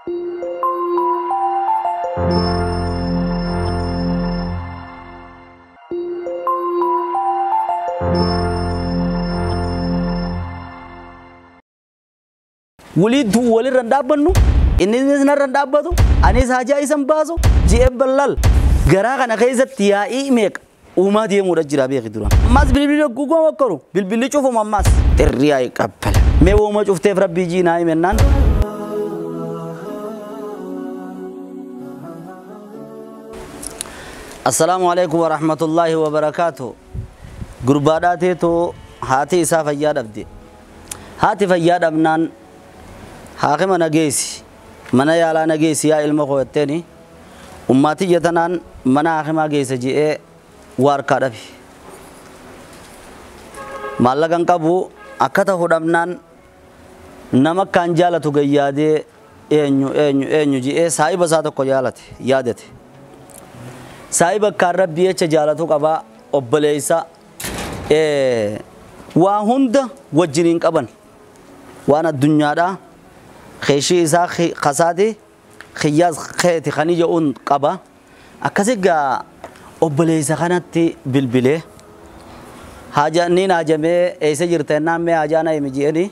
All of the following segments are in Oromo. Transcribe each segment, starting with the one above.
وليد ولي رندابنو إني نزنا رندابتو أني ساجا إسم بازو جيب بلال غراغ أنا خيزت يا إيميك وما دي مرجرا بيخ دوران ماس بالبلي كوكو وكرو بالبلي شوفو ماس تريا يقبل مي وما شفت في ربي جي ناي منان السلام عليكم ورحمة الله وبركاته غرباداتي تو هاتي إسا فياد أبدي هاتي فياد أبنان حاكم نجيسي منا يالا نجيسي يا علم خواتني أمتي جتنان منا حاكم نجيسي جي واركاربي مالكان كابو أكتا خدامنان نما كانجالة تغيادي إنيو جي سايب ساتو كجالة يادتي سايب كاربية تجالة كابا أبليسا وهند وجرين كابن وانا الدنيا دا خيشي إسا خسادي خياز خيتي خنيجة أون قبا أكسيقا أبليسا خانتي بالبلي حاجة نين حاجة إيسا جرتنا مي حاجانا يمجيني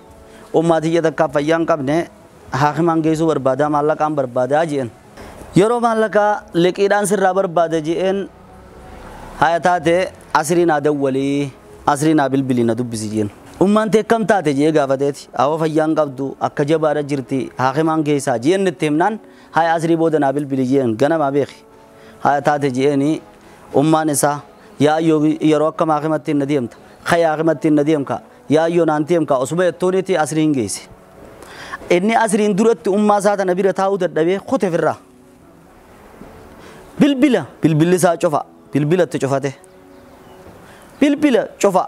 أماتي جدكا فيان قبني حاكمان جيسو بربادا مالكان بربادا جين يرو مالكا لكيدان سر بربادا جين حياتاتي أسرين دولي أسرين بالبلي ندوبسي جين أمانتي كم تاتي جيه غافتي أو فيان قبدو أكجا بارا جرتي حاكمان جيسا جين نتمنان هاي أسري بودا نابل بلي جين غنا ما بيخي هاي تاتي جيني أمانسا يا يروك ما حاكمتي نديمتا خيا حاكمتي نديمكا يا نانتيمكا أصبح تونيتي أسرين جيسي إني أسرين دورت أمما ساتا نبي رتاو تدبي خوتي فرا بالبلا سا شوفا بالبلا تشوفاته بالبلا شوفا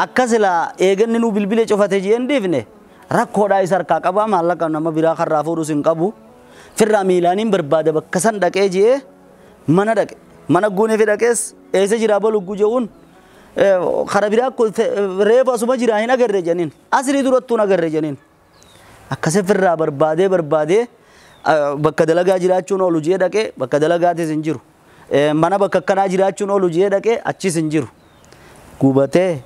أكاسلا إيجن نو بالبلا شوفاته جين ديفنه ركودا إسار كاكابا مالك نما بيرا خرافو روسين كابو فرا ميلانين بربادة بكسان دكه جيه mana gune fida kes ese jira bolu gujeun kharabira ko reba suma jira hina garre janin asri duratu na garre janin akase firra barbade bakka dalaga jiraachuun olu jee dake bakka dalagaati sinjiru mana bakka kana jiraachuun olu jee dake achi sinjiru gubate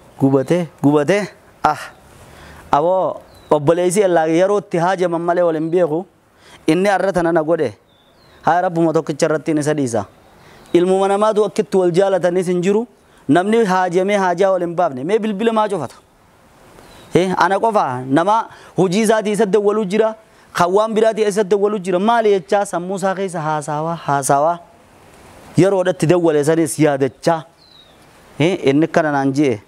abo obboleesi allah yerootti haaje mammale wal imbeeku inni arratana na gode ha rabbuma tokkicharratti ni sadisa ilmu manamaatu akkitti wal jaalatanii sinjiru namni haajame haajaa wal hin baafne mee bilbila maa cufata ana qofa nama hojii isaatii isa dawwalu jira khawaan biraatii isa dawwalu jira maali jechaa sammuu isaa keessa haasawaa yeroodhatti dawwale sanis yaadachaa inni kana naan jee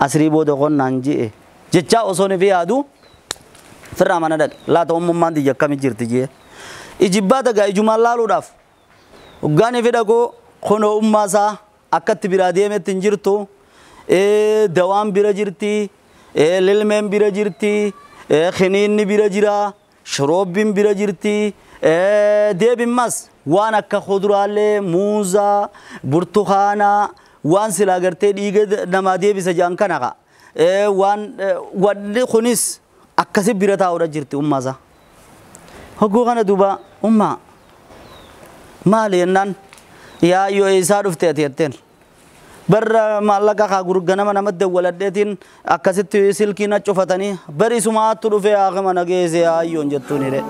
asrii booda qonnaan jee jechaa osoo ni fi yaadu firraa mana dhaqe laata ummummaan tiyya akkami jirti jee ijibbaata gaa ijumaan laaluudhaaf Ugani fida ko kono ummasa akatti bira deemetti injirtu dawaan bira jirti lilmeen bira jirti khiniinni bira jira shroobin bira jirti deebin mas waan akka khuduraalee muuza burtukaana waan sila agartee dhiiga namaa deebisa jaan kana waan waddi kunis akkasi bira taa'udha jirti ummasa hogguu kana duba umma مالينان يا يسارف تأتين برا مالك خاغور غنما نمد ولدتين أكست سلكينا شوفتني بري سماعت تروفي آخر ما نجيز يا يونجتوني ره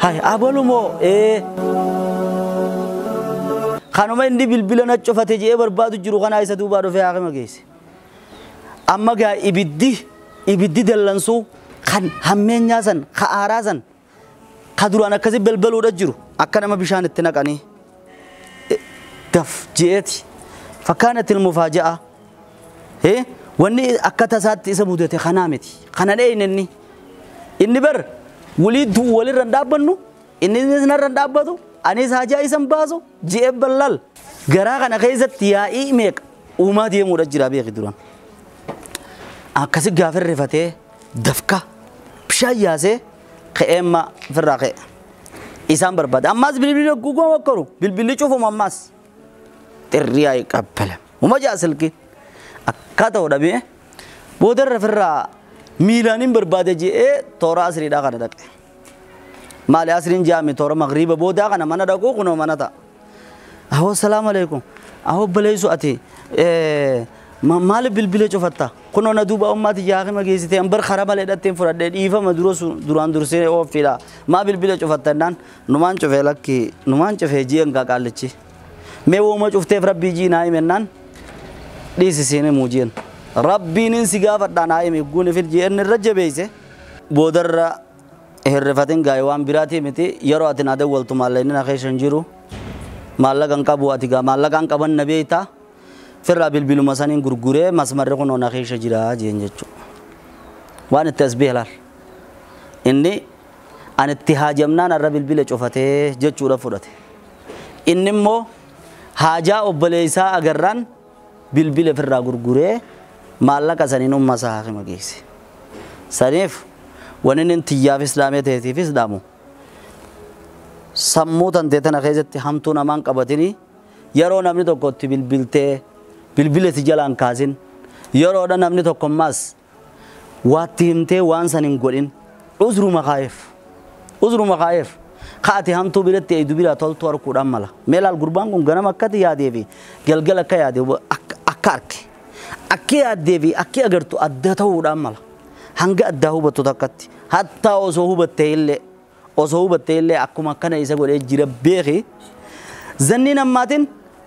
هاي أبولو مو خانوما إندي بالبلنا شوفتي جيه بربادو جروخنا إيسا دوبارو في آخر ما جيز أما جا ibiddi dallansu kan hammeenyaa san ka aaraa san ka duraan akkasi balbaluudha jiru akka nama bishaan itti naqanii daf jeeti fakkaanatti ilmufaaja'a wanni akka tasaatti isa mudate kanaa miti kana dhee inni bar walirra dhaabbannu inni narra dhaabbatu anis haajaa isan baasu jee ballal garaa kana keessatti yaa'ii meeqa uumaa deemuudha jira beeki duraan akkasi gaafir rifatee dafka bishaan yaasee ka'eemma firraa ka'e isaan barbaada ammaas bilbila guggoo wakkaru bilbilli cufumu ammaas xirriyaa qabbala uma jaa silki akkata odhabe boodarra firraa miilaanin barbaade je'ee toora asriidhaa kana dhaqe. Maali asriin jaami toora magriiba boodaa kana mana dhaquu kunoo mana ta'a. Ahoo salaamu alaikum. Ahoo baleessu ati maali bilbila cufatta kunoo na duuba ummaati yaaqima geessite ambar karaa malee dhatteen fudhadhee dhiifama duraan dursee ooffiidha. Maa bilbila cufatta naan numaan cufee lakki numaan cufee ji'an qaqaallichi. Mee wooma cufteef rabbii jiinaa himennaan dhiisisiin muujiin. Rabbiin si gaafadhaan haa himi guuni firjii inni irra jabeeyse boodarra hirrifatin gaa'e waan biraatii miti yeroo ati na dawwaltu maallaqni na keessa hin jiru maallaqan qabu ati gaa maallaqan qaban na beeyta firraa bilbiluma saniin gurguree masmarri kunoo na keessa jira jeen jechuudha. Waan itti as beelaal inni an itti haajamnaan irra bilbila cufatee jechuudha fudhate. Inni immoo haajaa obboleessaa agarraan bilbila firraa gurguree maallaqa saniin ummasaa haakima geesse. Saniif wanni inni tiyyaaf islaamee ta'eetiifis dhaamu sammuu tantee tana keessatti hamtuu namaan qabatini yeroo namni tokko itti bilbiltee bilbila itti jalaan kaasin yeroodha namni tokko ammaas waatti himtee waan san hin godhin uzruma kaa'eef kaati hamtuu biratti eeydu bira toltu harkuudhaan mala meelaal gurbaan kun ganama akkati yaadee fi galgala akka yaadee akka arke akki yaadee fi akki agartu adda ta'uudhaan mala hanga addaa hubattu takkatti hatta osoo hubattee illee akkuma akkana isa godhee jira beeki zanni nammaatiin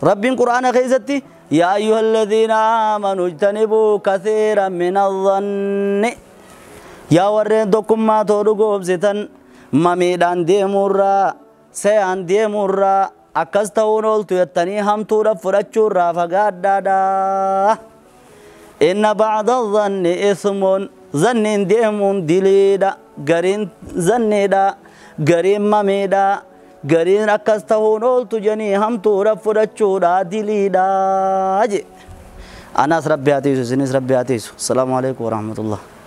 rabbiin quraana keessatti yaa ayyuhalladhiina aamanuu ijtanibuu kathiiran mina dhanni yaa warreen tokkummaa too dhugoomsitan mamiidhaan deemuurraa seeyaan deemuurraa akkas ta'uun ooltu jettanii hamtuudhaaf fudhachuurraa fagaadhaadhaa. Inna ba'da dhanni ismuun zanniin deemuun diliidha gariin zanniidha gariin mamiidha gariin akkas ta'uun ooltu janii hamtuudhaaf fudhachuudha diliidha je. Anas rabbi haa tiisu isinis rabbi haa tiisu. Assalaamu alaikum warahmatullah.